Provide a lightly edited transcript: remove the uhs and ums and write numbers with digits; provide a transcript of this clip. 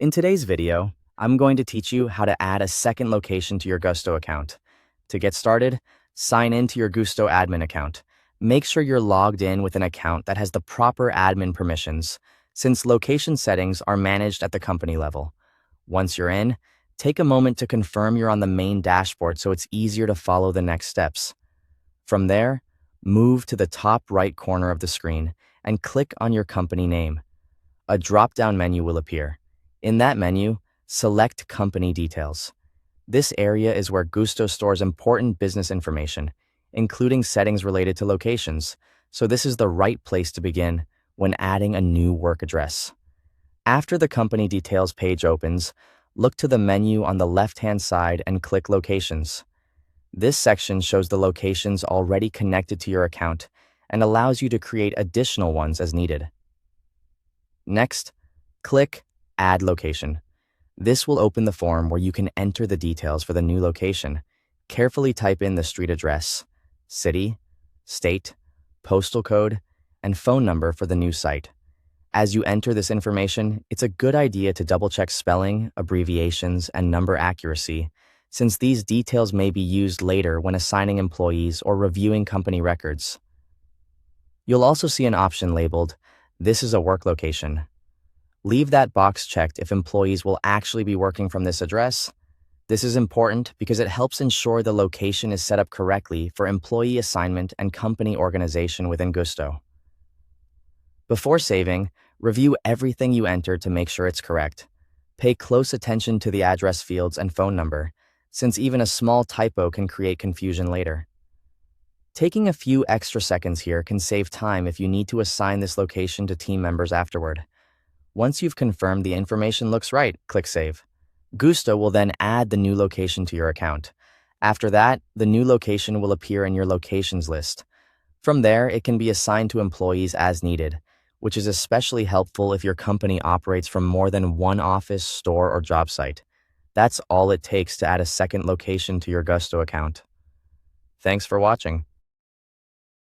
In today's video, I'm going to teach you how to add a second location to your Gusto account. To get started, sign in to your Gusto admin account. Make sure you're logged in with an account that has the proper admin permissions, since location settings are managed at the company level. Once you're in, take a moment to confirm you're on the main dashboard so it's easier to follow the next steps. From there, move to the top right corner of the screen and click on your company name. A drop-down menu will appear. In that menu, select Company Details. This area is where Gusto stores important business information, including settings related to locations, so this is the right place to begin when adding a new work address. After the Company Details page opens, look to the menu on the left-hand side and click Locations. This section shows the locations already connected to your account and allows you to create additional ones as needed. Next, click Add Location. This will open the form where you can enter the details for the new location. Carefully type in the street address, city, state, postal code, and phone number for the new site. As you enter this information, it's a good idea to double-check spelling, abbreviations, and number accuracy, since these details may be used later when assigning employees or reviewing company records. You'll also see an option labeled, "This is a work location." Leave that box checked if employees will actually be working from this address. This is important because it helps ensure the location is set up correctly for employee assignment and company organization within Gusto. Before saving, review everything you enter to make sure it's correct. Pay close attention to the address fields and phone number, since even a small typo can create confusion later. Taking a few extra seconds here can save time if you need to assign this location to team members afterward. Once you've confirmed the information looks right, click Save. Gusto will then add the new location to your account. After that, the new location will appear in your locations list. From there, it can be assigned to employees as needed, which is especially helpful if your company operates from more than one office, store, or job site. That's all it takes to add a second location to your Gusto account. Thanks for watching.